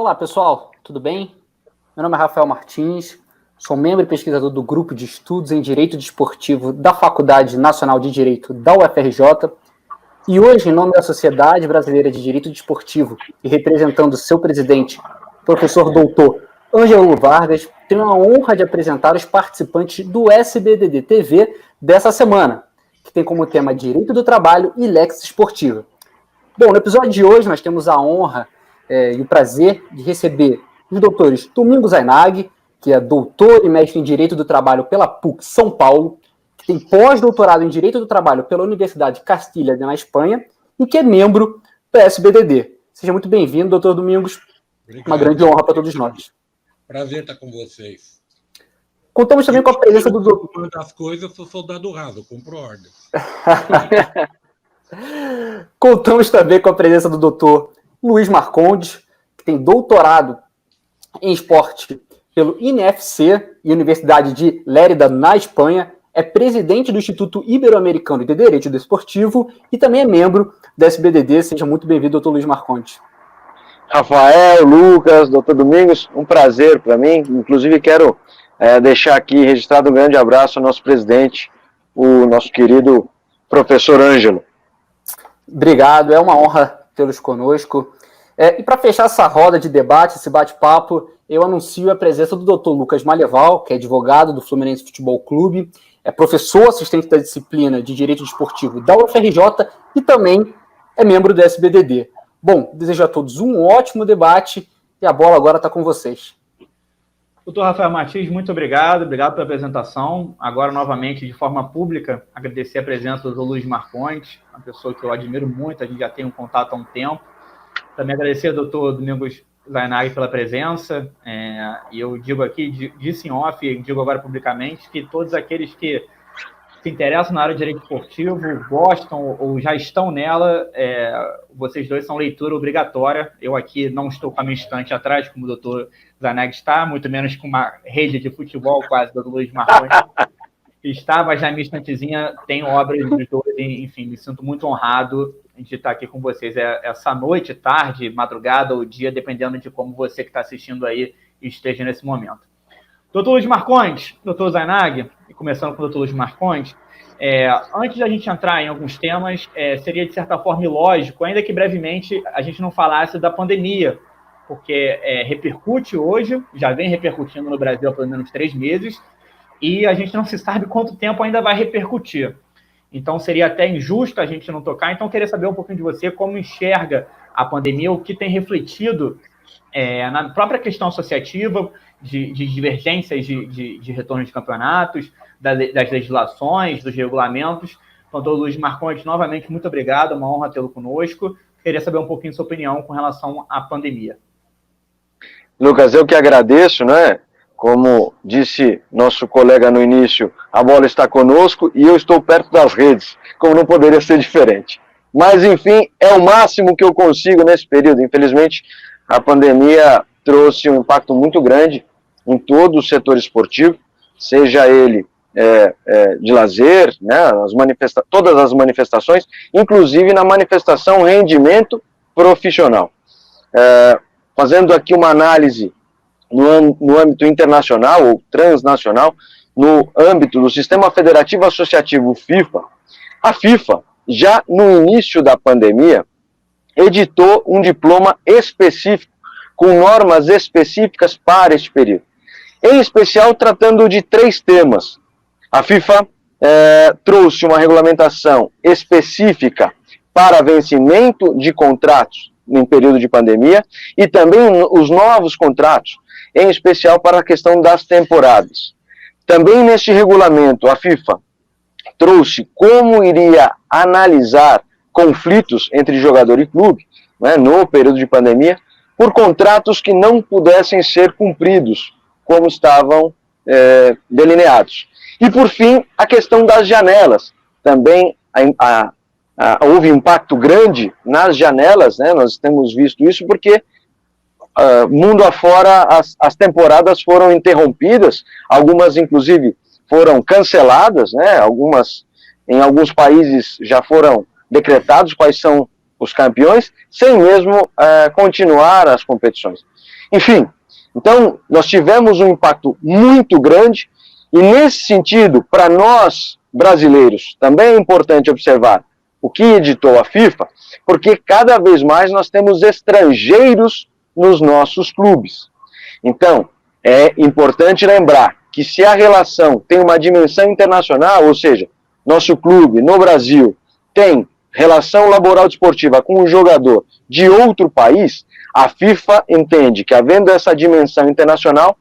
Olá, pessoal, tudo bem? Meu nome é Rafael Martins, sou membro e pesquisador do Grupo de Estudos em Direito Desportivo da Faculdade Nacional de Direito da UFRJ, e hoje, em nome da Sociedade Brasileira de Direito Desportivo e representando seu presidente, professor doutor Ângelo Vargas, tenho a honra de apresentar os participantes do SBDD TV dessa semana, que tem como tema Direito do Trabalho e Lex Esportiva. Bom, no episódio de hoje nós temos a honra e o prazer de receber os doutores Domingos Zainag, que é doutor e mestre em Direito do Trabalho pela PUC São Paulo, que tem pós-doutorado em Direito do Trabalho pela Universidade Castilha, na Espanha, e que é membro do SBDD. Seja muito bem-vindo, doutor Domingos. Obrigado. Uma grande honra para todos nós. Prazer estar com vocês. Contamos também com a presença do doutor... Uma das coisas, eu sou soldado raso, eu compro ordem. Contamos também com a presença do doutor Luiz Marcondes, que tem doutorado em esporte pelo INEFC e Universidade de Lérida, na Espanha, é presidente do Instituto Ibero-Americano de Direito Desportivo e também é membro da SBDD. Seja muito bem-vindo, doutor Luiz Marcondes. Rafael, Lucas, doutor Domingos, um prazer para mim. Inclusive quero deixar aqui registrado um grande abraço ao nosso presidente, o nosso querido professor Ângelo. Obrigado, é uma honra tê-los conosco. E para fechar essa roda de debate, esse bate-papo, eu anuncio a presença do Dr. Lucas Malheval, que é advogado do Fluminense Futebol Clube, é professor assistente da disciplina de Direito Desportivo da UFRJ e também é membro do SBDD. Bom, desejo a todos um ótimo debate e a bola agora está com vocês. Doutor Rafael Martins, muito obrigado pela apresentação. Agora, novamente, de forma pública, agradecer a presença do Luiz Marcondes, uma pessoa que eu admiro muito, a gente já tem um contato há um tempo. Também agradecer ao doutor Domingos Zainag pela presença, e eu digo aqui, disse em off, e digo agora publicamente, que todos aqueles que se interessam na área de direito esportivo, gostam ou já estão nela, vocês dois são leitura obrigatória. Eu aqui não estou com a minha estante atrás, como o doutor Zainag está, muito menos com uma rede de futebol quase do Luiz Marcondes está, mas na minha estantezinha tem obras dos dois, enfim, me sinto muito honrado de estar aqui com vocês essa noite, tarde, madrugada ou dia, dependendo de como você que está assistindo aí esteja nesse momento. Doutor Luiz Marcondes, doutor Zainag, começando com o doutor Luiz Marcondes, antes da gente entrar em alguns temas, seria de certa forma ilógico, ainda que brevemente a gente não falasse da pandemia, porque repercute hoje, já vem repercutindo no Brasil há pelo menos 3 meses, e a gente não se sabe quanto tempo ainda vai repercutir. Então, seria até injusto a gente não tocar. Então, eu queria saber um pouquinho de você, como enxerga a pandemia, o que tem refletido na própria questão associativa, de divergências de retorno de campeonatos, das legislações, dos regulamentos. Então, doutor Luiz Marcondes, novamente, muito obrigado, é uma honra tê-lo conosco. Queria saber um pouquinho sua opinião com relação à pandemia. Lucas, eu que agradeço, né? Como disse nosso colega no início, a bola está conosco e eu estou perto das redes, como não poderia ser diferente. Mas, enfim, é o máximo que eu consigo nesse período. Infelizmente, a pandemia trouxe um impacto muito grande em todo o setor esportivo, seja ele de lazer, né, todas as manifestações, inclusive na manifestação rendimento profissional. Fazendo aqui uma análise no âmbito internacional ou transnacional, no âmbito do Sistema Federativo Associativo FIFA, a FIFA, já no início da pandemia, editou um diploma específico, com normas específicas para este período. Em especial, tratando de 3 temas. A FIFA trouxe uma regulamentação específica para vencimento de contratos em período de pandemia e também os novos contratos, em especial para a questão das temporadas. Também neste regulamento, a FIFA trouxe como iria analisar conflitos entre jogador e clube, né, no período de pandemia, por contratos que não pudessem ser cumpridos, como estavam delineados. E, por fim, a questão das janelas. Também houve impacto grande nas janelas, né, nós temos visto isso porque mundo afora, as temporadas foram interrompidas, algumas inclusive foram canceladas, né? Em alguns países já foram decretados quais são os campeões, sem mesmo continuar as competições. Enfim, então nós tivemos um impacto muito grande, e nesse sentido, para nós brasileiros, também é importante observar o que editou a FIFA, porque cada vez mais nós temos estrangeiros nos nossos clubes. Então, é importante lembrar que se a relação tem uma dimensão internacional, ou seja, nosso clube no Brasil tem relação laboral desportiva com um jogador de outro país, a FIFA entende que, havendo essa dimensão internacional,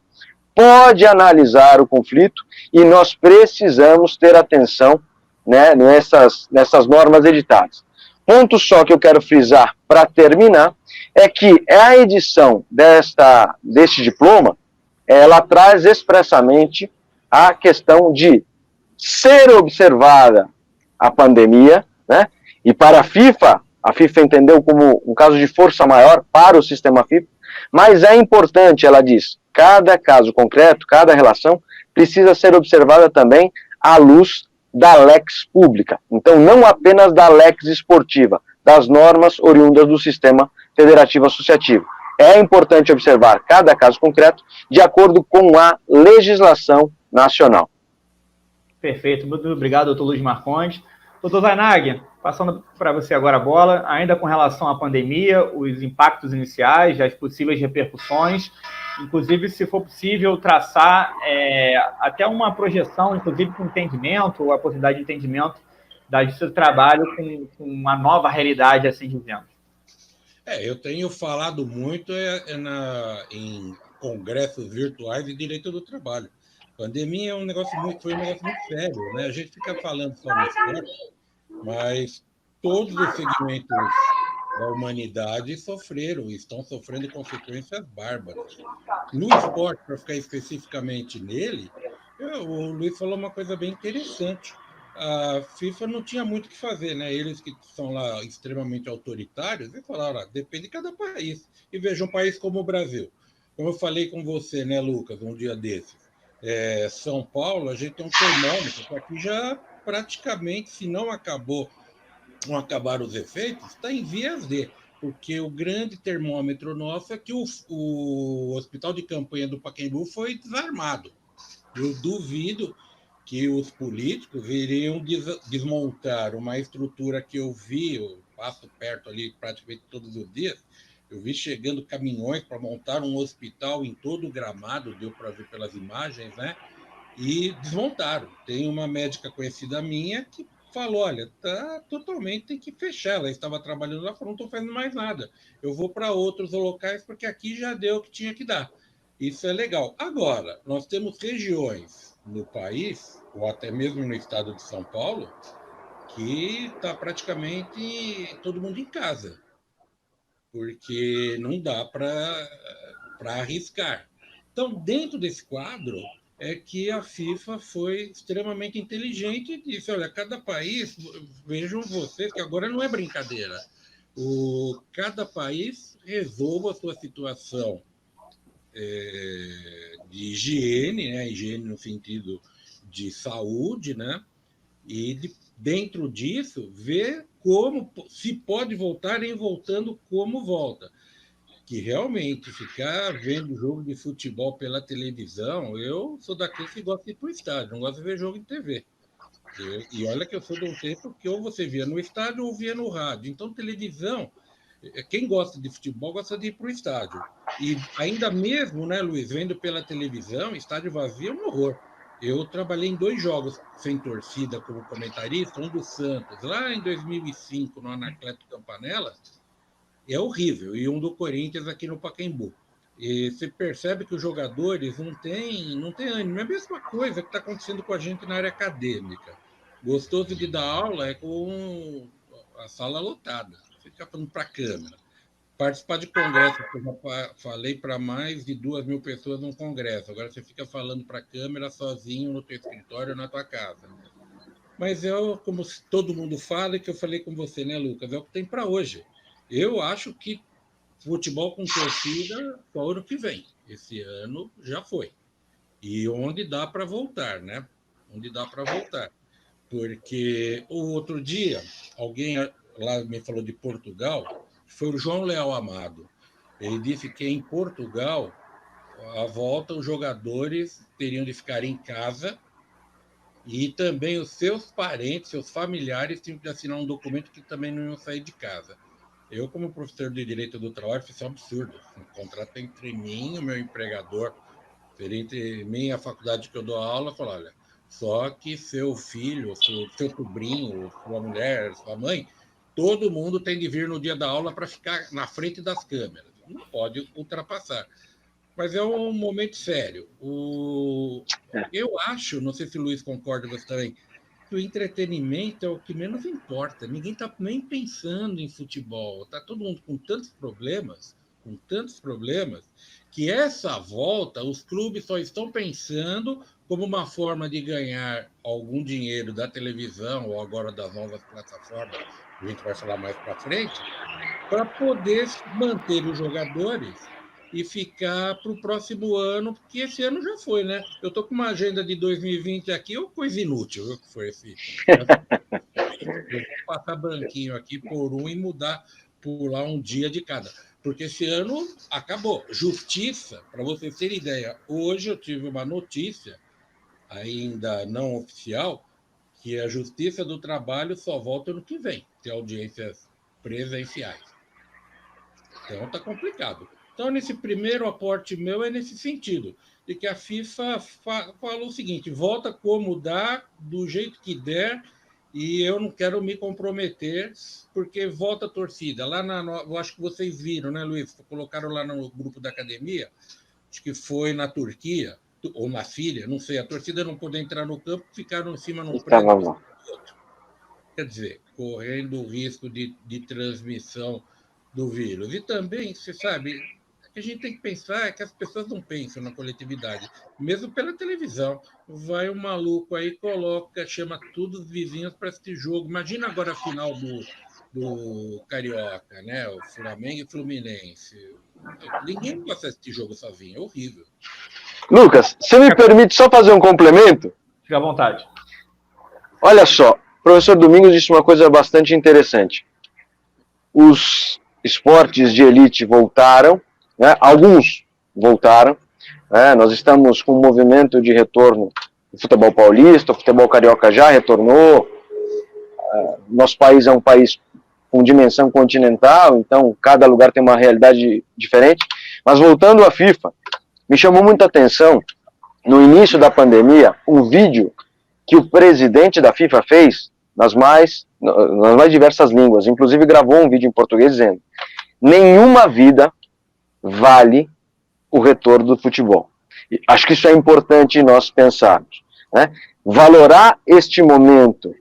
pode analisar o conflito e nós precisamos ter atenção, né, nessas normas editadas. Ponto só que eu quero frisar para terminar é que a edição deste diploma, ela traz expressamente a questão de ser observada a pandemia, né? E para a FIFA entendeu como um caso de força maior para o sistema FIFA, mas é importante, ela diz, cada caso concreto, cada relação precisa ser observada também à luz da lex pública. Então, não apenas da lex esportiva, das normas oriundas do sistema federativo associativo. É importante observar cada caso concreto de acordo com a legislação nacional. Perfeito, muito obrigado, doutor Luiz Marcondes. Doutor Zainag, passando para você agora a bola, ainda com relação à pandemia, os impactos iniciais, as possíveis repercussões, inclusive, se for possível, traçar até uma projeção, inclusive com entendimento, ou a possibilidade de entendimento da Justiça do Trabalho com uma nova realidade, assim dizendo. Eu tenho falado muito em congressos virtuais de direito do trabalho. A pandemia foi um negócio muito sério, né? A gente fica falando só no esporte, mas todos os segmentos da humanidade estão sofrendo consequências bárbaras. No esporte, para ficar especificamente nele, o Luiz falou uma coisa bem interessante. A FIFA não tinha muito o que fazer, né? Eles que são lá extremamente autoritários, eles falaram, depende de cada país. E veja, um país como o Brasil. Como eu falei com você, né, Lucas, um dia desses. São Paulo, a gente tem um termômetro que aqui já praticamente, se não acabaram os efeitos, está em vias de, porque o grande termômetro nosso é que o hospital de campanha do Pacaembu foi desarmado. Eu duvido que os políticos iriam desmontar uma estrutura que eu passo perto ali praticamente todos os dias, eu vi chegando caminhões para montar um hospital em todo o gramado, deu para ver pelas imagens, né? E desmontaram. Tem uma médica conhecida minha que falou, olha, tem que fechar. Ela estava trabalhando lá, falou, não estou fazendo mais nada. Eu vou para outros locais porque aqui já deu o que tinha que dar. Isso é legal. Agora, nós temos regiões no país, ou até mesmo no estado de São Paulo, que está praticamente todo mundo em casa, porque não dá para arriscar. Então, dentro desse quadro, é que a FIFA foi extremamente inteligente e disse, olha, cada país, vejam vocês que agora não é brincadeira, cada país resolva a sua situação de higiene, né? Higiene no sentido de saúde, né? E dentro disso, ver como se pode voltar em voltando como volta. Que realmente ficar vendo jogo de futebol pela televisão, eu sou daqueles que gosta de ir para o estádio, não gosto de ver jogo em TV. E olha que eu sou de um tempo que ou você via no estádio ou via no rádio. Então, televisão, quem gosta de futebol gosta de ir para o estádio. E ainda mesmo, né, Luiz, vendo pela televisão, estádio vazio é um horror. Eu trabalhei em 2 jogos sem torcida como comentarista, um do Santos, lá em 2005, no Anacleto Campanella, é horrível, e um do Corinthians aqui no Pacaembu. E você percebe que os jogadores não têm ânimo. É a mesma coisa que está acontecendo com a gente na área acadêmica. Gostoso de dar aula é com a sala lotada. Você fica falando para a câmera. Participar de congresso, eu já falei para mais de 2.000 pessoas num congresso. Agora você fica falando para a câmera sozinho no teu escritório ou na tua casa. Mas como todo mundo fala, e que eu falei com você, né, Lucas? É o que tem para hoje. Eu acho que futebol com torcida só ano que vem. Esse ano já foi. E onde dá para voltar, né? Onde dá para voltar. Porque o outro dia, alguém lá me falou de Portugal, foi o João Leal Amado. Ele disse que em Portugal, à volta, os jogadores teriam de ficar em casa e também os seus parentes, seus familiares, tinham que assinar um documento que também não iam sair de casa. Eu, como professor de Direito do Trabalho, isso é um absurdo. Um contrato entre mim e o meu empregador, entre mim e a faculdade que eu dou aula, fala, olha, só que seu filho, seu sobrinho, sua mulher, sua mãe, todo mundo tem de vir no dia da aula para ficar na frente das câmeras. Não pode ultrapassar. Mas é um momento sério. Eu acho, não sei se o Luiz concorda, você também, que o entretenimento é o que menos importa. Ninguém está nem pensando em futebol. Está todo mundo com tantos problemas, que essa volta, os clubes só estão pensando como uma forma de ganhar algum dinheiro da televisão ou agora das novas plataformas, que a gente vai falar mais para frente, para poder manter os jogadores e ficar para o próximo ano, porque esse ano já foi, né? Eu estou com uma agenda de 2020 aqui, ou coisa inútil, viu, que foi esse. Eu vou passar branquinho aqui por um e mudar, pular um dia de cada. Porque esse ano acabou. Justiça, para vocês terem ideia, hoje eu tive uma notícia, ainda não oficial, que a Justiça do Trabalho só volta ano que vem, ter audiências presenciais. Então está complicado. Então, nesse primeiro aporte meu é nesse sentido, de que a FIFA falou o seguinte, volta como dá, do jeito que der, e eu não quero me comprometer, porque volta a torcida. Lá eu acho que vocês viram, né, Luiz? Colocaram lá no grupo da academia, acho que foi na Turquia, ou na Síria, não sei, a torcida não pôde entrar no campo, ficaram em cima no prédio do outro. Quer dizer, correndo o risco de transmissão do vírus. E também, você sabe, a gente tem que pensar que as pessoas não pensam na coletividade, mesmo pela televisão. Vai um maluco aí, chama todos os vizinhos para assistir jogo. Imagina agora a final do Carioca, né? O Flamengo e Fluminense. Ninguém gosta de assistir jogo sozinho, é horrível. Lucas, você me permite só fazer um complemento? Fica à vontade. Olha só, o professor Domingos disse uma coisa bastante interessante. Os esportes de elite voltaram, né? Alguns voltaram, né? Nós estamos com um movimento de retorno do futebol paulista, o futebol carioca já retornou, nosso país é um país com dimensão continental, então cada lugar tem uma realidade diferente, mas voltando à FIFA, me chamou muita atenção, no início da pandemia, um vídeo que o presidente da FIFA fez nas mais diversas línguas, inclusive gravou um vídeo em português dizendo: nenhuma vida vale o retorno do futebol. Acho que isso é importante nós pensarmos, né? Valorar este momento,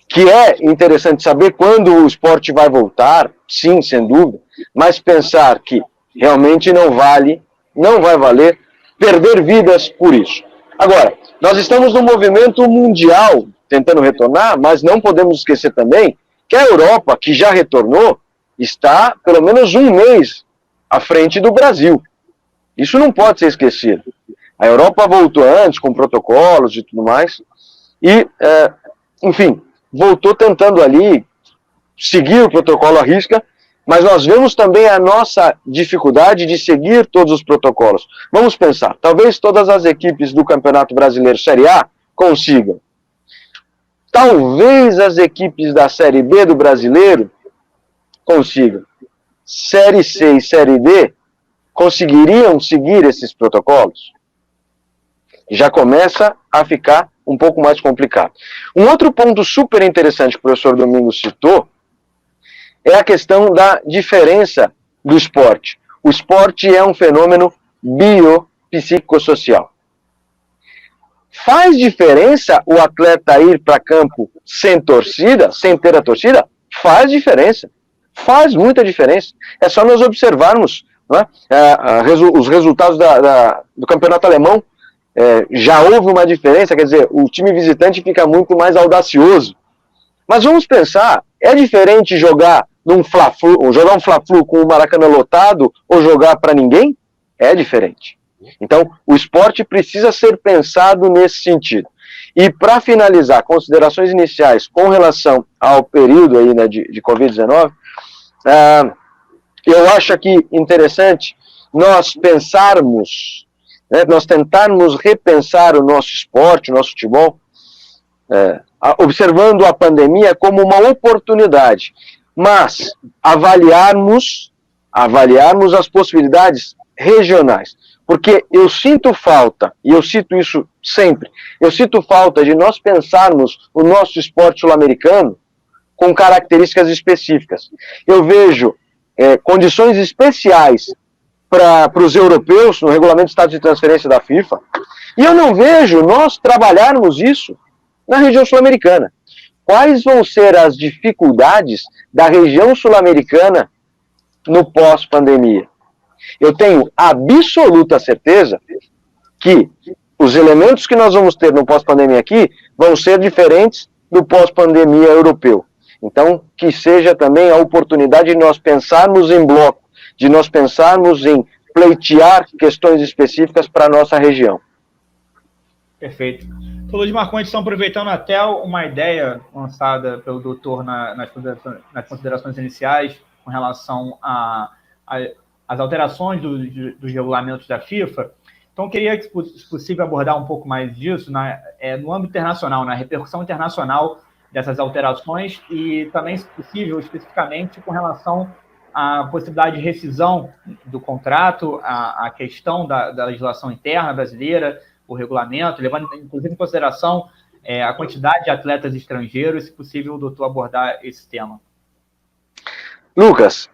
que é interessante saber quando o esporte vai voltar, sim, sem dúvida, mas pensar que realmente não vai valer perder vidas por isso. Agora, nós estamos num movimento mundial tentando retornar, mas não podemos esquecer também que a Europa, que já retornou, está pelo menos um mês à frente do Brasil. Isso não pode ser esquecido. A Europa voltou antes, com protocolos e tudo mais, e, enfim, voltou tentando ali seguir o protocolo à risca, mas nós vemos também a nossa dificuldade de seguir todos os protocolos. Vamos pensar, talvez todas as equipes do Campeonato Brasileiro Série A consigam. Talvez as equipes da Série B do Brasileiro consigam. Série C e Série D conseguiriam seguir esses protocolos? Já começa a ficar um pouco mais complicado. Um outro ponto super interessante que o professor Domingos citou é a questão da diferença do esporte. O esporte é um fenômeno biopsicossocial. Faz diferença o atleta ir para campo sem torcida, sem ter a torcida? Faz diferença. Faz muita diferença. É só nós observarmos, né, os resultados do campeonato alemão. Já houve uma diferença, quer dizer, o time visitante fica muito mais audacioso. Mas vamos pensar, é diferente jogar um Fla-Flu com o Maracanã lotado ou jogar para ninguém? É diferente. Então, o esporte precisa ser pensado nesse sentido. E para finalizar, considerações iniciais com relação ao período aí, né, de Covid-19, eu acho aqui interessante nós pensarmos, né, nós tentarmos repensar o nosso esporte, o nosso futebol, observando a pandemia como uma oportunidade, mas avaliarmos as possibilidades regionais. Porque eu sinto falta, e eu cito isso sempre, eu sinto falta de nós pensarmos o nosso esporte sul-americano com características específicas. Eu vejo condições especiais para os europeus no regulamento de status de transferência da FIFA, e eu não vejo nós trabalharmos isso na região sul-americana. Quais vão ser as dificuldades da região sul-americana no pós-pandemia? Eu tenho absoluta certeza que os elementos que nós vamos ter no pós-pandemia aqui vão ser diferentes do pós-pandemia europeu. Então, que seja também a oportunidade de nós pensarmos em bloco, de nós pensarmos em pleitear questões específicas para a nossa região. Perfeito. Luiz Marcondes, estão aproveitando até uma ideia lançada pelo doutor nas considerações iniciais com relação às alterações dos regulamentos da FIFA. Então, queria, se possível, abordar um pouco mais disso no âmbito internacional, na repercussão internacional dessas alterações e também, se possível, especificamente com relação à possibilidade de rescisão do contrato, a questão da legislação interna brasileira, o regulamento, levando inclusive em consideração a quantidade de atletas estrangeiros, se possível, o doutor abordar esse tema. Lucas,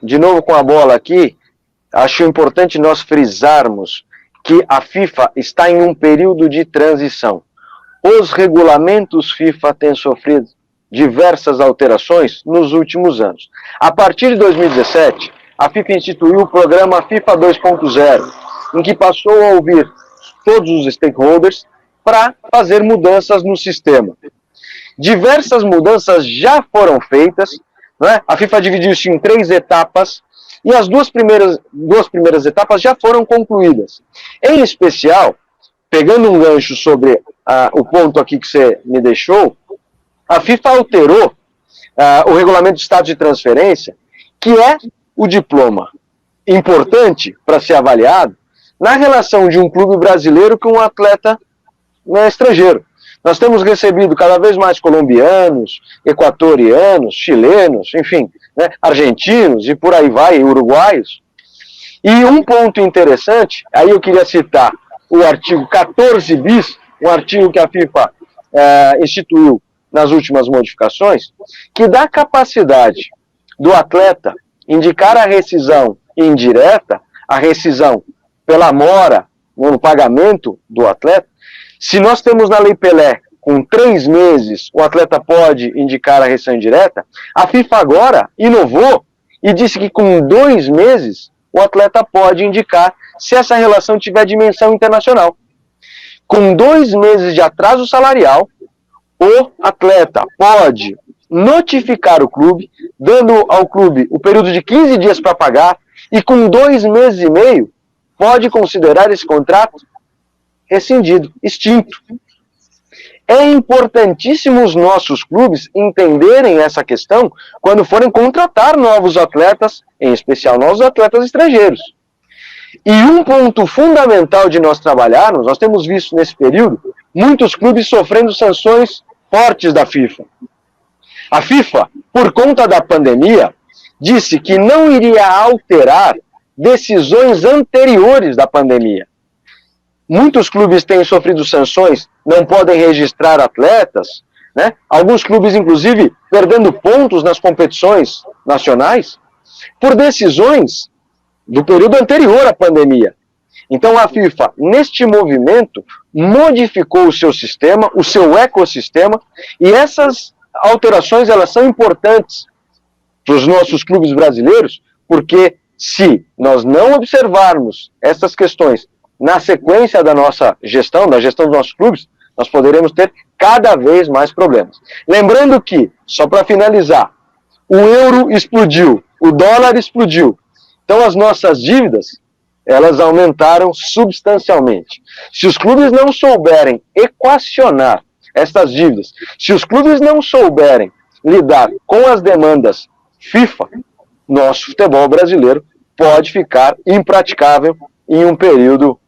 de novo com a bola aqui, acho importante nós frisarmos que a FIFA está em um período de transição. Os regulamentos FIFA têm sofrido diversas alterações nos últimos anos. A partir de 2017, a FIFA instituiu o programa FIFA 2.0, em que passou a ouvir todos os stakeholders para fazer mudanças no sistema. Diversas mudanças já foram feitas, né? A FIFA dividiu-se em 3 etapas e as duas primeiras etapas já foram concluídas. Em especial, pegando um gancho sobre o ponto aqui que você me deixou, a FIFA alterou o regulamento de status de transferência, que é o diploma importante para ser avaliado na relação de um clube brasileiro com um atleta estrangeiro. Nós temos recebido cada vez mais colombianos, equatorianos, chilenos, enfim, né, argentinos e por aí vai, uruguaios. E um ponto interessante, aí eu queria citar o artigo 14 bis, um artigo que a FIFA instituiu nas últimas modificações, que dá capacidade do atleta indicar a rescisão indireta, a rescisão pela mora no pagamento do atleta. Se nós temos na Lei Pelé, com 3 meses, o atleta pode indicar a rescisão indireta, a FIFA agora inovou e disse que com 2 meses o atleta pode indicar se essa relação tiver dimensão internacional. Com 2 meses de atraso salarial, o atleta pode notificar o clube, dando ao clube o período de 15 dias para pagar, e com 2 meses e meio, pode considerar esse contrato rescindido, extinto. É importantíssimo os nossos clubes entenderem essa questão quando forem contratar novos atletas, em especial novos atletas estrangeiros. E um ponto fundamental de nós trabalharmos, nós temos visto nesse período, muitos clubes sofrendo sanções fortes da FIFA. A FIFA, por conta da pandemia, disse que não iria alterar decisões anteriores da pandemia. Muitos clubes têm sofrido sanções, não podem registrar atletas, né? Alguns clubes, inclusive, perdendo pontos nas competições nacionais, por decisões do período anterior à pandemia. Então a FIFA, neste movimento, modificou o seu sistema, o seu ecossistema, e essas alterações elas são importantes para os nossos clubes brasileiros, porque se nós não observarmos essas questões na sequência da nossa gestão, da gestão dos nossos clubes, nós poderemos ter cada vez mais problemas. Lembrando que, só para finalizar, o euro explodiu, o dólar explodiu. Então as nossas dívidas elas aumentaram substancialmente. Se os clubes não souberem equacionar essas dívidas, se os clubes não souberem lidar com as demandas FIFA, nosso futebol brasileiro pode ficar impraticável em um período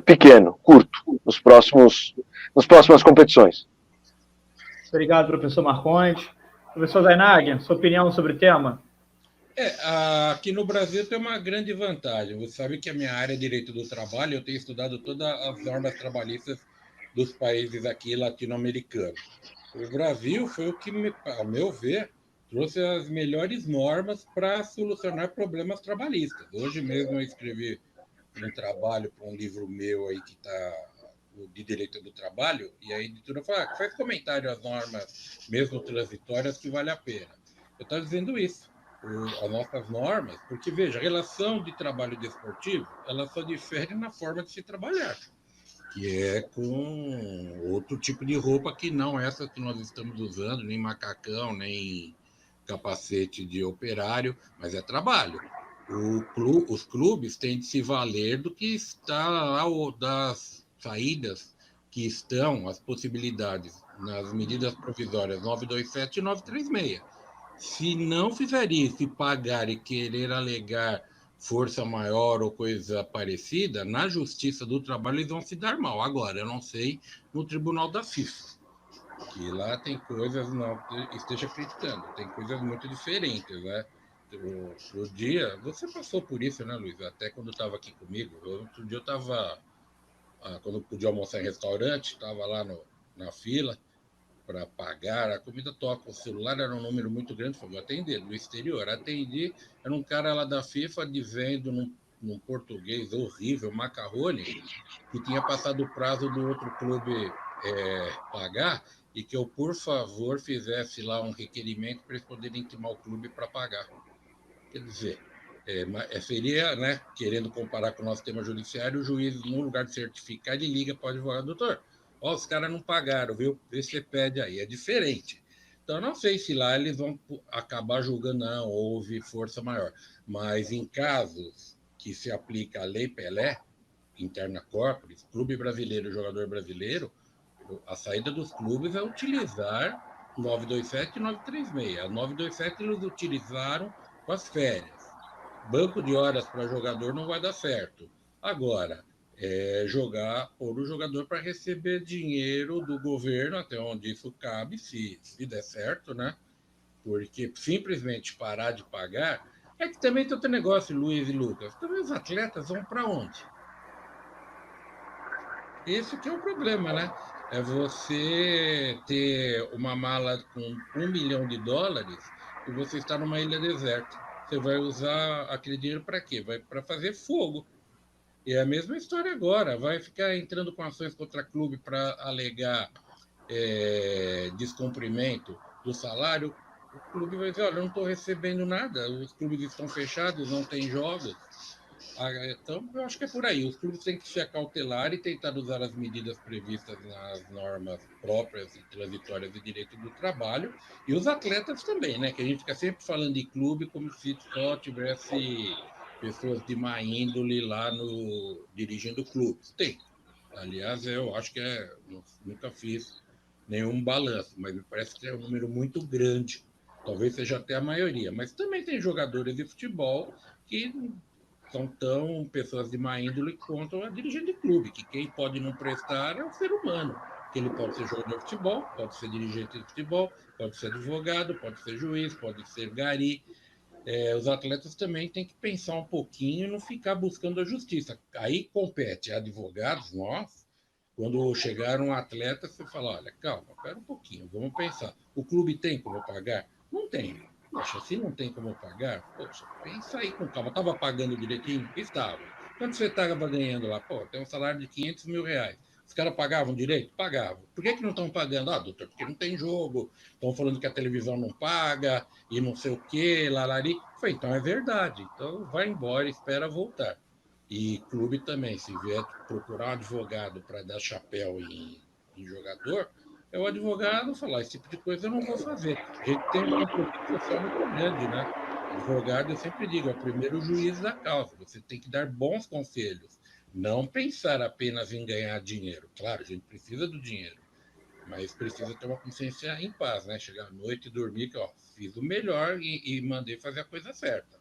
pequeno, curto, nas próximas competições. Obrigado, professor Marcondes. Professor Zainag, sua opinião sobre o tema? Aqui no Brasil tem uma grande vantagem. Você sabe que a minha área é direito do trabalho, eu tenho estudado todas as normas trabalhistas dos países aqui latino-americanos. O Brasil foi o que, ao meu ver, trouxe as melhores normas para solucionar problemas trabalhistas. Hoje mesmo eu escrevi um trabalho para um livro meu aí que está de direito do trabalho, e a editora faz comentário às normas, mesmo transitórias, que vale a pena. Eu estou dizendo isso. As nossas normas, porque, veja, a relação de trabalho desportivo, ela só difere na forma de se trabalhar, que é com outro tipo de roupa que não essa que nós estamos usando, nem macacão, nem capacete de operário, mas é trabalho. Os clubes têm de se valer do que está das saídas que estão, as possibilidades, nas medidas provisórias 927 e 936. Se não fizer isso e pagar e querer alegar força maior ou coisa parecida, na Justiça do Trabalho eles vão se dar mal. Agora, eu não sei no Tribunal da FIFA, que lá tem coisas, não esteja criticando, tem coisas muito diferentes, né? Outro dia, você passou por isso, né, Luiz? Até quando estava aqui comigo. Outro dia eu estava, quando eu podia almoçar em restaurante, estava lá na fila para pagar, a comida toca, o celular era um número muito grande, foi atender, do exterior. Atendi, era um cara lá da FIFA dizendo num português horrível, macarrone, que tinha passado o prazo do outro clube pagar e que eu, por favor, fizesse lá um requerimento para eles poderem intimar o clube para pagar. Quer dizer, seria, né, querendo comparar com o nosso tema judiciário, o juiz, no lugar de certificar, ele liga para o advogado, doutor, os caras não pagaram, viu? Vê se você pede aí. É diferente. Então, eu não sei se lá eles vão acabar julgando, não, houve força maior. Mas em casos que se aplica a Lei Pelé, interna corporis, clube brasileiro, jogador brasileiro, a saída dos clubes é utilizar 927 e 936. A 927 eles utilizaram com as férias. Banco de horas para jogador não vai dar certo. Agora, pôr o jogador para receber dinheiro do governo, até onde isso cabe, se der certo, né? Porque simplesmente parar de pagar. É que também tem outro negócio, Luiz e Lucas. Também os atletas vão para onde? Esse que é o problema, né? É você ter uma mala com US$ 1 milhão e você está numa ilha deserta. Você vai usar aquele dinheiro para quê? Vai para fazer fogo. E é a mesma história agora. Vai ficar entrando com ações contra clube para alegar descumprimento do salário. O clube vai dizer, olha, eu não estou recebendo nada, os clubes estão fechados, não tem jogos. Então, eu acho que é por aí. Os clubes têm que se acautelar e tentar usar as medidas previstas nas normas próprias e transitórias de direito do trabalho. E os atletas também, né? Que a gente fica sempre falando de clube como se só tivesse pessoas de má índole lá dirigindo clubes. Tem. Aliás, eu acho que nunca fiz nenhum balanço, mas me parece que é um número muito grande. Talvez seja até a maioria. Mas também tem jogadores de futebol que são tão pessoas de má índole quanto a dirigente de clube, que quem pode não prestar é o ser humano, que ele pode ser jogador de futebol, pode ser dirigente de futebol, pode ser advogado, pode ser juiz, pode ser gari. Os atletas também têm que pensar um pouquinho e não ficar buscando a justiça. Aí compete a advogados, nós, quando chegar um atleta, você fala, olha, calma, espera um pouquinho, vamos pensar. O clube tem como pagar? Não tem. Poxa, se não tem como pagar, poxa, pensa aí com calma. Estava pagando direitinho? Estava. Quanto você estava ganhando lá? Pô, tem um salário de R$ 500 mil. Os caras pagavam direito? Pagavam. Por que não estão pagando? Ah, doutor, porque não tem jogo. Estão falando que a televisão não paga e não sei o quê, larari. Falei, então é verdade. Então vai embora, espera voltar. E clube também, se vier procurar um advogado para dar chapéu em jogador, é o advogado falar, esse tipo de coisa eu não vou fazer. A gente tem um compromisso social muito grande, né? Advogado, eu sempre digo, é o primeiro juiz da causa. Você tem que dar bons conselhos, não pensar apenas em ganhar dinheiro. Claro, a gente precisa do dinheiro, mas precisa ter uma consciência em paz, né? Chegar à noite e dormir, que ó, fiz o melhor e mandei fazer a coisa certa.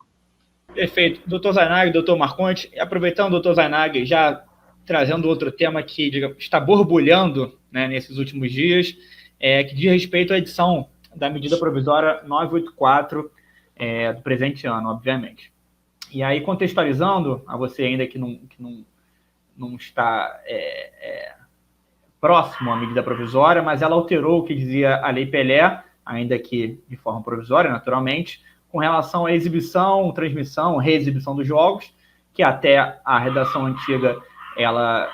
Perfeito. Doutor Zainag, doutor Marconte, aproveitando, doutor Zainag, já trazendo outro tema que está borbulhando, né, nesses últimos dias, que diz respeito à edição da medida provisória 984 do presente ano, obviamente. E aí, contextualizando, a você ainda que não está próximo à medida provisória, mas ela alterou o que dizia a Lei Pelé, ainda que de forma provisória, naturalmente, com relação à exibição, transmissão, reexibição dos jogos, que até a redação antiga ela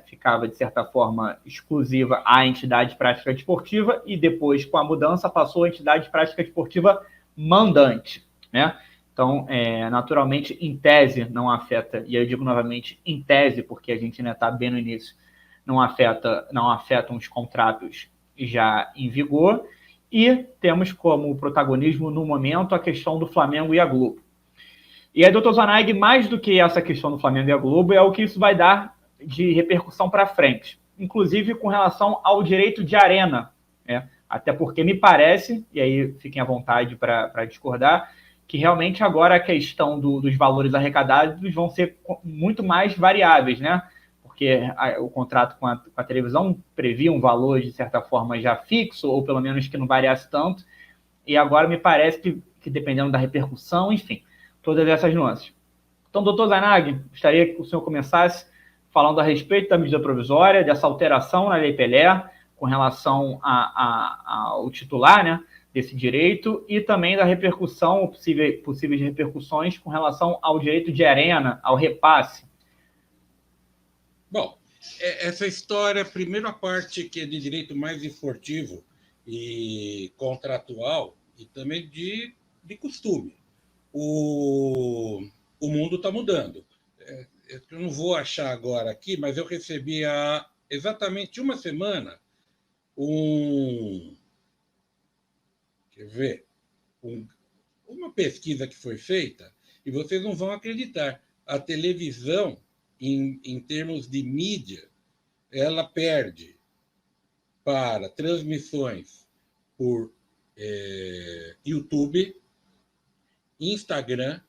ficava, de certa forma, exclusiva à entidade de prática desportiva, e depois, com a mudança, passou à entidade de prática desportiva mandante, né? Então, naturalmente, em tese, não afeta, e eu digo novamente, em tese, porque a gente ainda está bem no início, não afetam os contratos já em vigor, e temos como protagonismo, no momento, a questão do Flamengo e a Globo. E aí, doutor Zainag, mais do que essa questão do Flamengo e a Globo, é o que isso vai dar de repercussão para frente, inclusive com relação ao direito de arena, né? Até porque me parece, e aí fiquem à vontade para discordar, que realmente agora a questão dos valores arrecadados vão ser muito mais variáveis, né? Porque o contrato com a televisão previa um valor, de certa forma, já fixo, ou pelo menos que não variasse tanto, e agora me parece que dependendo da repercussão, enfim, todas essas nuances. Então, doutor Zainag, gostaria que o senhor começasse falando a respeito da medida provisória, dessa alteração na Lei Pelé, com relação ao titular, né, desse direito, e também da repercussão, possíveis repercussões com relação ao direito de arena, ao repasse. Bom, essa história, primeiro a parte que é de direito mais esportivo e contratual, e também de costume. O mundo está mudando. Eu não vou achar agora aqui, mas eu recebi há exatamente uma semana uma pesquisa que foi feita, e vocês não vão acreditar. A televisão, em termos de mídia, ela perde para transmissões por YouTube, Instagram,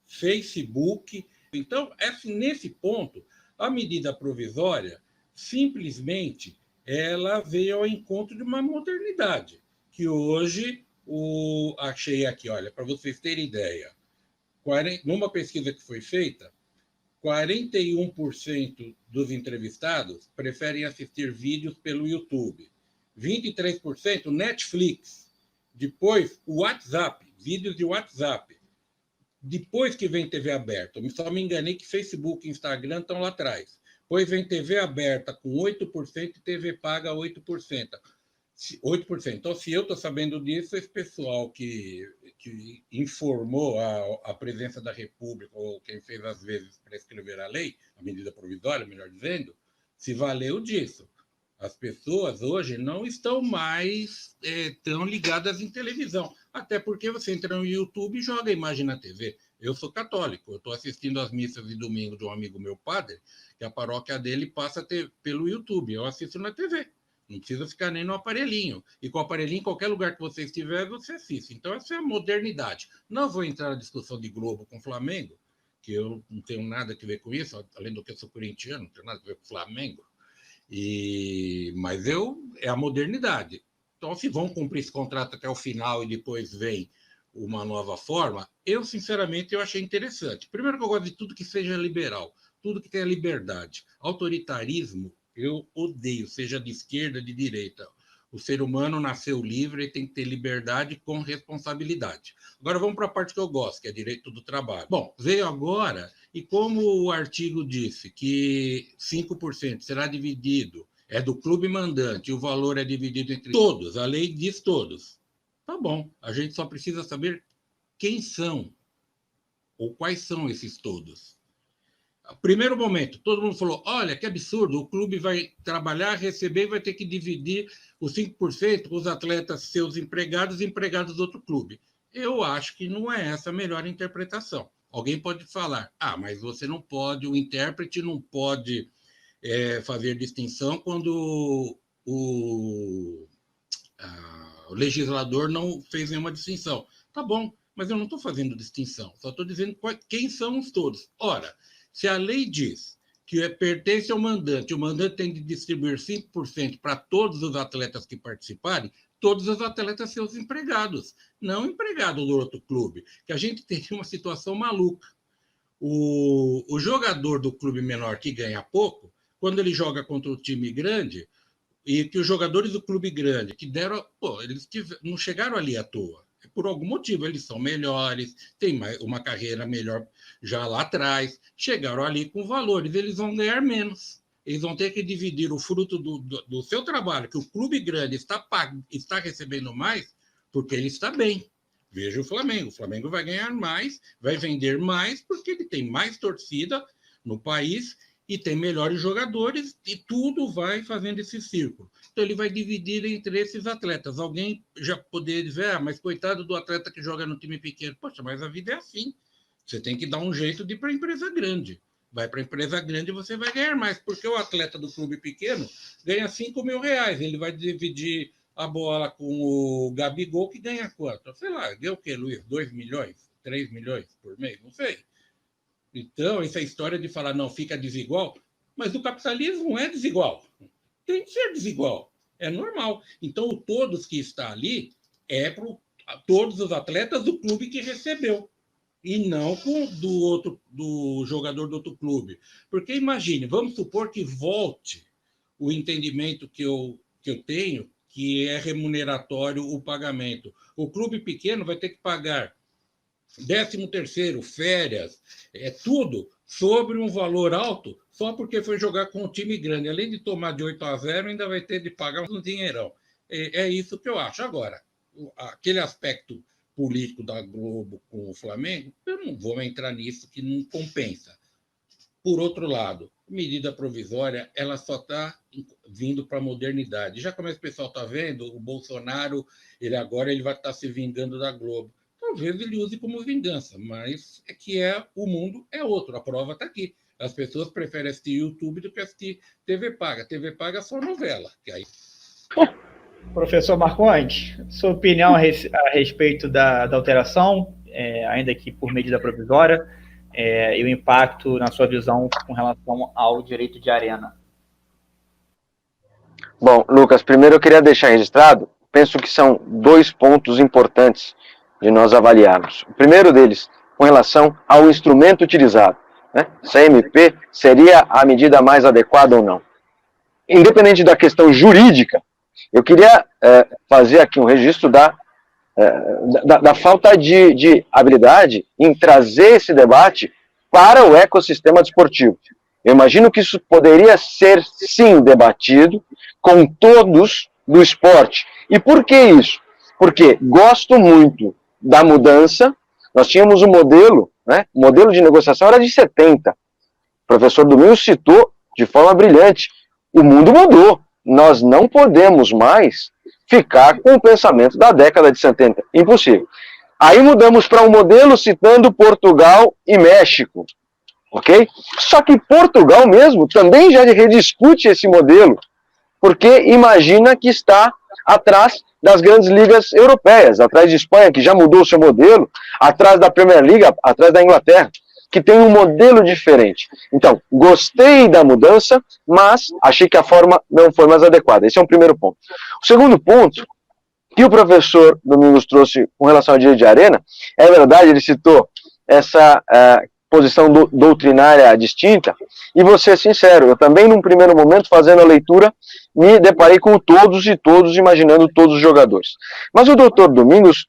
Facebook. Então, nesse ponto, a medida provisória simplesmente ela veio ao encontro de uma modernidade, que hoje, achei aqui, olha, para vocês terem ideia, numa pesquisa que foi feita, 41% dos entrevistados preferem assistir vídeos pelo YouTube, 23% Netflix, depois o WhatsApp, vídeos de WhatsApp, depois que vem TV aberta. Eu só me enganei que Facebook e Instagram estão lá atrás. Depois vem TV aberta com 8% e TV paga 8%. 8%. Então, se eu estou sabendo disso, esse pessoal que informou a presença da República, ou quem fez às vezes para escrever a lei, a medida provisória, melhor dizendo, se valeu disso. As pessoas hoje não estão mais tão ligadas em televisão, até porque você entra no YouTube e joga a imagem na TV. Eu sou católico, eu estou assistindo às missas de domingo de um amigo meu padre, que a paróquia dele passa pelo YouTube, eu assisto na TV. Não precisa ficar nem no aparelhinho. E com o aparelhinho, em qualquer lugar que você estiver, você assiste. Então, essa é a modernidade. Não vou entrar na discussão de Globo com Flamengo, que eu não tenho nada a ver com isso, além do que eu sou corintiano, não tenho nada a ver com Flamengo. Mas é a modernidade. Então, se vão cumprir esse contrato até o final e depois vem uma nova forma, sinceramente, eu achei interessante. Primeiro que eu gosto de tudo que seja liberal, tudo que tenha liberdade. Autoritarismo, eu odeio, seja de esquerda, de direita. O ser humano nasceu livre e tem que ter liberdade com responsabilidade. Agora vamos para a parte que eu gosto, que é direito do trabalho. Bom, veio agora, e como o artigo disse que 5% será dividido, é do clube mandante, e o valor é dividido entre todos, a lei diz todos. Tá bom, a gente só precisa saber quem são, ou quais são esses todos. Primeiro momento, todo mundo falou, olha, que absurdo, o clube vai trabalhar, receber e vai ter que dividir os 5% com os atletas, seus empregados e empregados do outro clube. Eu acho que não é essa a melhor interpretação. Alguém pode falar, mas você não pode, o intérprete não pode fazer distinção quando o legislador não fez nenhuma distinção. Tá bom, mas eu não estou fazendo distinção, só estou dizendo quem são os todos. Ora, se a lei diz que pertence ao mandante, o mandante tem de distribuir 5% para todos os atletas que participarem, todos os atletas são os empregados, não empregado do outro clube, que a gente teria uma situação maluca. O jogador do clube menor que ganha pouco, quando ele joga contra o time grande, e que os jogadores do clube grande que deram, eles não chegaram ali à toa. Por algum motivo, eles são melhores, têm uma carreira melhor já lá atrás, chegaram ali com valores, eles vão ganhar menos. Eles vão ter que dividir o fruto do seu trabalho, que o clube grande está recebendo mais, porque ele está bem. Veja o Flamengo vai ganhar mais, vai vender mais, porque ele tem mais torcida no país e tem melhores jogadores, e tudo vai fazendo esse círculo. Então, ele vai dividir entre esses atletas. Alguém já poderia dizer, mas coitado do atleta que joga no time pequeno. Poxa, mas a vida é assim. Você tem que dar um jeito de ir para a empresa grande. Vai para a empresa grande e você vai ganhar mais, porque o atleta do clube pequeno ganha R$5.000. Ele vai dividir a bola com o Gabigol, que ganha quanto? Sei lá, ganha o quê, Luiz? 2 milhões? 3 milhões por mês? Não sei. Então, essa história de falar, não, fica desigual, mas o capitalismo é desigual. Tem que ser desigual. É normal. Então, o todos que está ali é para todos os atletas do clube que recebeu. E não do jogador do outro clube. Porque imagine, vamos supor que volte o entendimento que eu tenho, que é remuneratório o pagamento. O clube pequeno vai ter que pagar 13º, férias, tudo sobre um valor alto, só porque foi jogar com um time grande. Além de tomar de 8-0, ainda vai ter de pagar um dinheirão. É isso que eu acho. Agora, aquele aspecto político da Globo com o Flamengo, eu não vou entrar nisso, que não compensa. Por outro lado, medida provisória, ela só está vindo para a modernidade. Já como esse pessoal está vendo, o Bolsonaro, ele vai estar se vingando da Globo. Talvez ele use como vingança, mas o mundo é outro, a prova está aqui. As pessoas preferem assistir YouTube do que assistir TV Paga. TV Paga é só novela. Que aí... Professor Marcondes, sua opinião a respeito da alteração, ainda que por medida provisória, e o impacto na sua visão com relação ao direito de arena? Bom, Lucas, primeiro eu queria deixar registrado, penso que são 2 pontos importantes de nós avaliarmos. O primeiro deles, com relação ao instrumento utilizado, né? Se a MP seria a medida mais adequada ou não. Independente da questão jurídica, eu queria fazer aqui um registro da falta de habilidade em trazer esse debate para o ecossistema desportivo. Eu imagino que isso poderia ser, sim, debatido com todos do esporte. E por que isso? Porque gosto muito da mudança. Nós tínhamos um modelo, né? O modelo de negociação era de 70. O professor Domingos citou de forma brilhante. O mundo mudou. Nós não podemos mais ficar com o pensamento da década de 70. Impossível. Aí mudamos para um modelo citando Portugal e México. Ok? Só que Portugal mesmo também já rediscute esse modelo, porque imagina que está atrás das grandes ligas europeias, atrás de Espanha, que já mudou o seu modelo, atrás da Premier League, atrás da Inglaterra, que tem um modelo diferente. Então, gostei da mudança, mas achei que a forma não foi mais adequada. Esse é um primeiro ponto. O segundo ponto, que o professor Domingos trouxe com relação ao direito de arena, é verdade, ele citou essa posição doutrinária distinta, e vou ser sincero, eu também, num primeiro momento, fazendo a leitura, me deparei com todos e todos, imaginando todos os jogadores. Mas o doutor Domingos,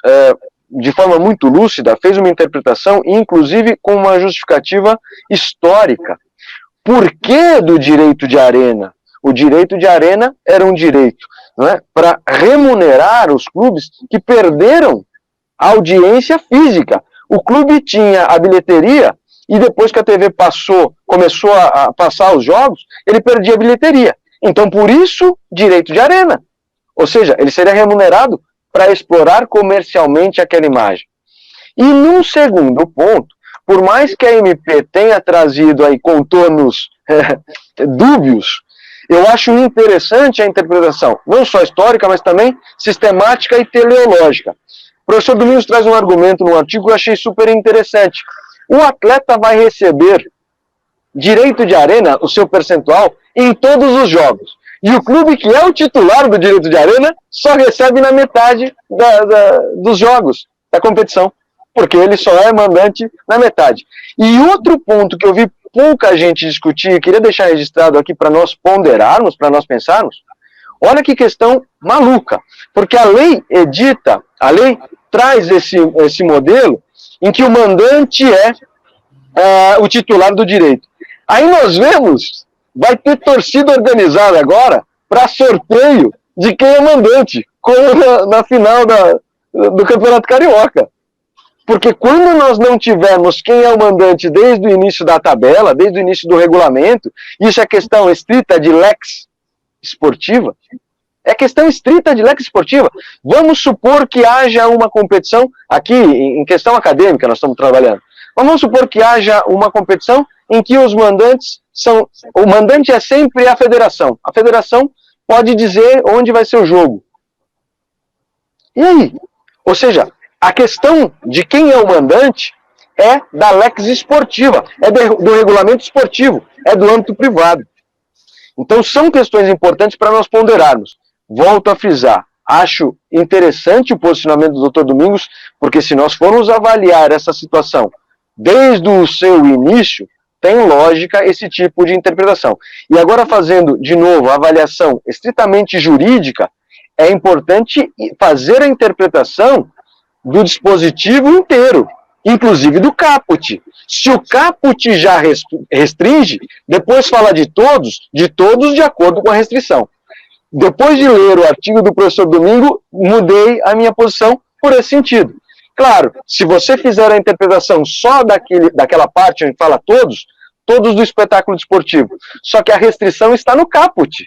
de forma muito lúcida, fez uma interpretação, inclusive com uma justificativa histórica. Por que do direito de arena? O direito de arena era um direito, não é, para remunerar os clubes que perderam a audiência física. O clube tinha a bilheteria, e depois que a TV começou a passar os jogos, ele perdia a bilheteria. Então, por isso, direito de arena. Ou seja, ele seria remunerado para explorar comercialmente aquela imagem. E num segundo ponto, por mais que a MP tenha trazido aí contornos dúbios, eu acho interessante a interpretação, não só histórica, mas também sistemática e teleológica. O professor Domingos traz um argumento no artigo que eu achei super interessante. O atleta vai receber direito de arena, o seu percentual, em todos os jogos. E o clube que é o titular do direito de arena só recebe na metade dos jogos da competição, porque ele só é mandante na metade. E outro ponto que eu vi pouca gente discutir, e queria deixar registrado aqui para nós ponderarmos, para nós pensarmos, olha que questão maluca, porque a lei traz esse modelo em que o mandante é o titular do direito. Aí nós vemos, vai ter torcida organizada agora para sorteio de quem é mandante, como na final do Campeonato Carioca. Porque quando nós não tivermos quem é o mandante desde o início da tabela, desde o início do regulamento, isso é questão estrita de lex esportiva, é questão estrita de lex esportiva. Vamos supor que haja uma competição, aqui em questão acadêmica nós estamos trabalhando, mas vamos supor que haja uma competição em que os mandantes são... O mandante é sempre a federação. A federação pode dizer onde vai ser o jogo. E aí? Ou seja, a questão de quem é o mandante é da lex esportiva, é do regulamento esportivo, é do âmbito privado. Então são questões importantes para nós ponderarmos. Volto a frisar, acho interessante o posicionamento do Dr. Domingos, porque se nós formos avaliar essa situação desde o seu início, tem lógica esse tipo de interpretação. E agora fazendo, de novo, a avaliação estritamente jurídica, é importante fazer a interpretação do dispositivo inteiro, inclusive do caput. Se o caput já restringe, depois fala de todos de acordo com a restrição. Depois de ler o artigo do professor Domingo, mudei a minha posição por esse sentido. Claro, se você fizer a interpretação só daquela parte onde fala todos do espetáculo desportivo, só que a restrição está no caput.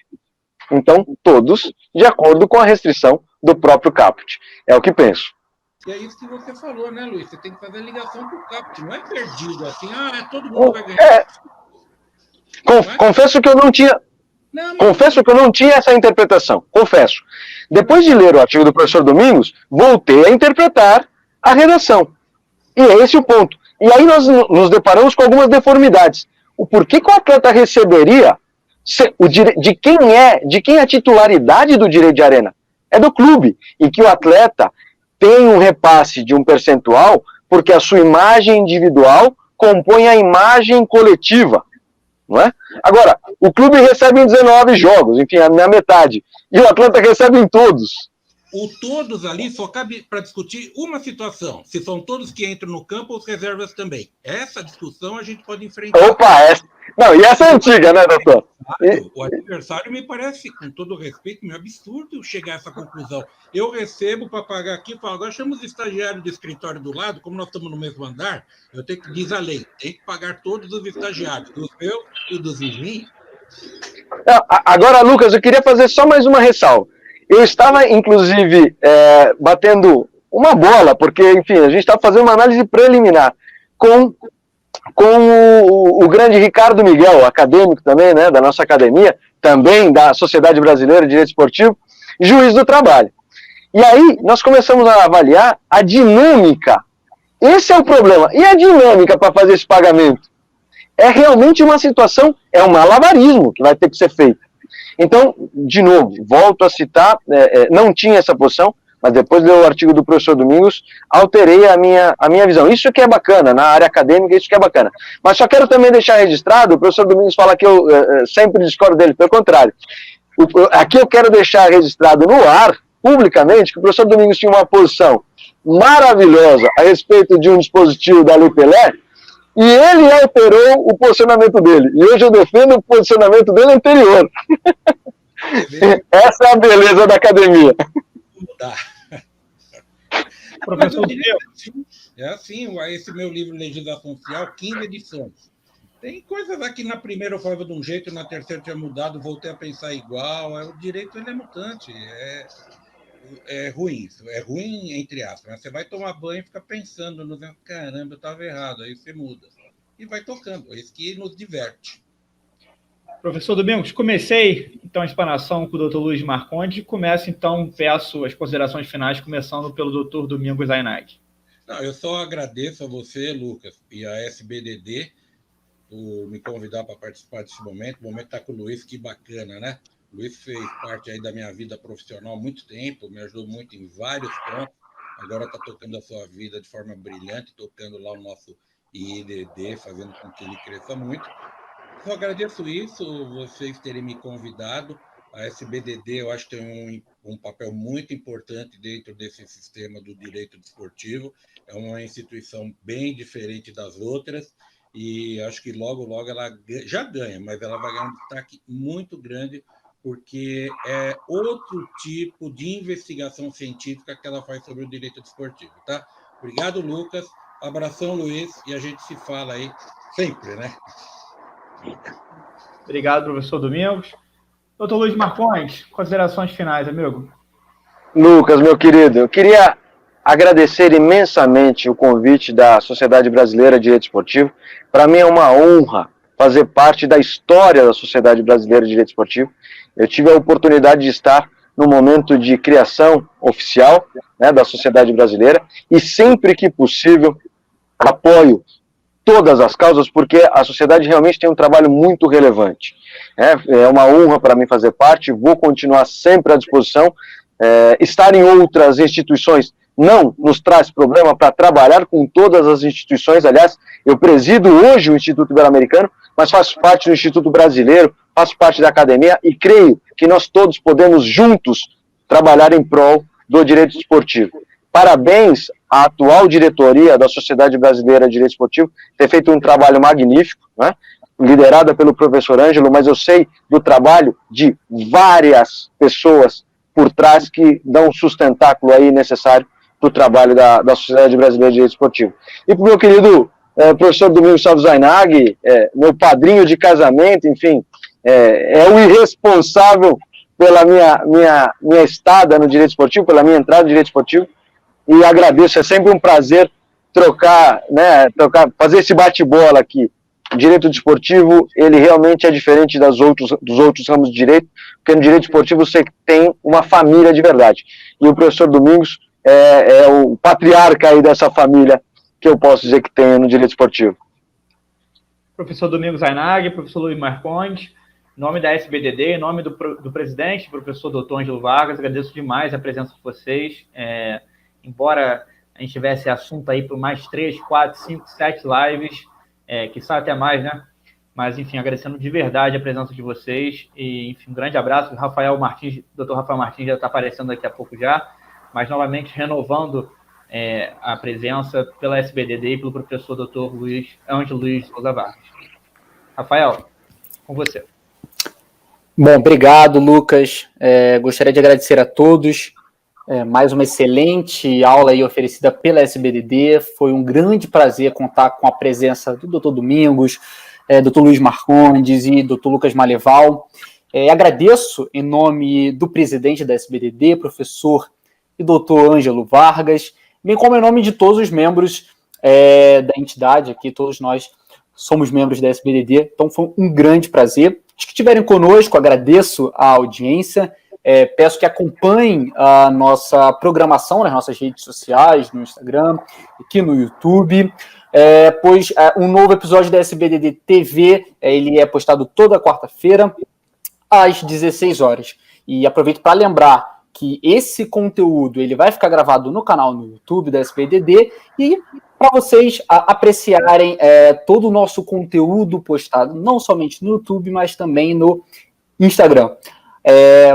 Então, todos de acordo com a restrição do próprio caput. É o que penso. E é isso que você falou, né, Luiz? Você tem que fazer a ligação com o caput. Não é perdido assim, todo mundo vai ganhar. Confesso que eu não tinha... Confesso que eu não tinha essa interpretação, confesso. Depois de ler o artigo do professor Domingos, voltei a interpretar a redação. E é esse o ponto. E aí nós nos deparamos com algumas deformidades. O porquê que o atleta receberia, de quem é a titularidade do direito de arena? É do clube. E que o atleta tem um repasse de um percentual porque a sua imagem individual compõe a imagem coletiva. Não é? Agora, o clube recebe em 19 jogos, enfim, na metade, e o atleta recebe em todos. O todos ali só cabe para discutir uma situação, se são todos que entram no campo ou as reservas também. Essa discussão a gente pode enfrentar. Opa, e essa é antiga, né, doutor? O adversário me parece, com todo respeito, meio absurdo chegar a essa conclusão. Eu recebo para pagar aqui e falo, agora chama os estagiários do escritório do lado, como nós estamos no mesmo andar, eu tenho que, diz a lei, tem que pagar todos os estagiários, dos meus e dos vizinhos. Agora, Lucas, eu queria fazer só mais uma ressalva. Eu estava, inclusive, batendo uma bola, porque, enfim, a gente estava fazendo uma análise preliminar com o grande Ricardo Miguel, acadêmico também, né, da nossa academia, também da Sociedade Brasileira de Direito Esportivo, juiz do trabalho. E aí nós começamos a avaliar a dinâmica. Esse é o problema. E a dinâmica para fazer esse pagamento? É realmente uma situação, é um malabarismo que vai ter que ser feito. Então, de novo, volto a citar, não tinha essa posição, mas depois de ler o artigo do professor Domingos, alterei a minha visão. Isso que é bacana, na área acadêmica, isso que é bacana. Mas só quero também deixar registrado, o professor Domingos fala que eu sempre discordo dele, pelo contrário. Aqui eu quero deixar registrado no ar, publicamente, que o professor Domingos tinha uma posição maravilhosa a respeito de um dispositivo da Lei Pelé, e ele alterou o posicionamento dele. E hoje eu defendo o posicionamento dele anterior. Essa é a beleza da academia. Professor, é assim, esse meu livro Legislação Social, 15 edições. Tem coisas aqui na primeira eu falava de um jeito, na terceira eu tinha mudado, voltei a pensar igual. O direito ele é mutante. ruim. É ruim, entre aspas. Né? Você vai tomar banho e fica pensando, caramba, eu estava errado. Aí você muda. E vai tocando. É isso que nos diverte. Professor Domingos, comecei então a explanação com o Dr. Luiz Marcondes e começo então, peço as considerações finais, começando pelo Dr. Domingos Zainag. Não, eu só agradeço a você, Lucas, e a SBDD por me convidar para participar desse momento. O momento está com o Luiz, que bacana, né? O Luiz fez parte aí da minha vida profissional há muito tempo, me ajudou muito em vários pontos. Agora está tocando a sua vida de forma brilhante, tocando lá o nosso IEDD, fazendo com que ele cresça muito. Só agradeço isso, vocês terem me convidado. A SBDD, eu acho que tem um papel muito importante dentro desse sistema do direito desportivo. É uma instituição bem diferente das outras e acho que logo, logo ela já ganha, mas ela vai ganhar um destaque muito grande porque é outro tipo de investigação científica que ela faz sobre o direito desportivo, tá? Obrigado, Lucas. Abração, Luiz, e a gente se fala aí sempre, né? Obrigado, professor Domingos. Doutor Luiz Marcondes, considerações finais, amigo. Lucas, meu querido, eu queria agradecer imensamente o convite da Sociedade Brasileira de Direito Esportivo. Para mim é uma honra fazer parte da história da Sociedade Brasileira de Direito Esportivo. Eu tive a oportunidade de estar no momento de criação oficial, né, da Sociedade Brasileira e sempre que possível apoio todas as causas, porque a sociedade realmente tem um trabalho muito relevante. É uma honra para mim fazer parte, vou continuar sempre à disposição. Estar em outras instituições não nos traz problema para trabalhar com todas as instituições. Aliás, eu presido hoje o Instituto Ibero-Americano, mas faço parte do Instituto Brasileiro, faço parte da academia e creio que nós todos podemos juntos trabalhar em prol do direito esportivo. Parabéns à atual diretoria da Sociedade Brasileira de Direito Esportivo, ter feito um trabalho magnífico, né, liderada pelo professor Ângelo, mas eu sei do trabalho de várias pessoas por trás que dão um sustentáculo aí necessário para o trabalho da Sociedade Brasileira de Direito Esportivo. E para o meu querido professor Domingos Zainag, meu padrinho de casamento, enfim, é o irresponsável pela minha estada no direito esportivo, pela minha entrada no direito esportivo, e agradeço, é sempre um prazer trocar, fazer esse bate-bola aqui. O direito desportivo, ele realmente é diferente dos outros ramos de direito, porque no direito esportivo você tem uma família de verdade. E o professor Domingos é o patriarca aí dessa família que eu posso dizer que tem no direito esportivo. Professor Domingos Zainag, professor Luiz Marcondes, em nome da SBDD, em nome do presidente, professor Dr. Ângelo Vargas, agradeço demais a presença de vocês. Embora a gente tivesse assunto aí por mais 3, 4, 5, 7 lives, quiçá até mais, né? Mas, enfim, agradecendo de verdade a presença de vocês. E, enfim, um grande abraço. O Rafael Martins, Dr. Rafael Martins já está aparecendo daqui a pouco já, mas novamente renovando a presença pela SBDD e pelo professor Dr. Ângelo Luiz Souza Vargas. Rafael, com você. Bom, obrigado, Lucas. Gostaria de agradecer a todos. Mais uma excelente aula aí oferecida pela SBDD. Foi um grande prazer contar com a presença do Dr. Domingos, Dr. Luiz Marcondes e Dr. Lucas Maleval. Agradeço em nome do presidente da SBDD, professor e Dr. Ângelo Vargas, bem como em nome de todos os membros da entidade aqui, todos nós somos membros da SBDD, então foi um grande prazer. Os que estiverem conosco, agradeço a audiência. Peço que acompanhem a nossa programação nas nossas redes sociais, no Instagram, aqui no YouTube, pois um novo episódio da SBDD TV, ele é postado toda quarta-feira, às 16 horas. E aproveito para lembrar que esse conteúdo ele vai ficar gravado no canal no YouTube da SBDD e para vocês apreciarem todo o nosso conteúdo postado, não somente no YouTube, mas também no Instagram.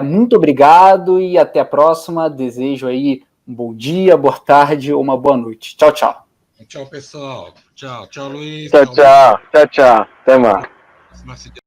Muito obrigado e até a próxima. Desejo aí um bom dia, boa tarde ou uma boa noite. Tchau, tchau. Tchau, pessoal. Tchau, Luiz. Tchau. Até mais.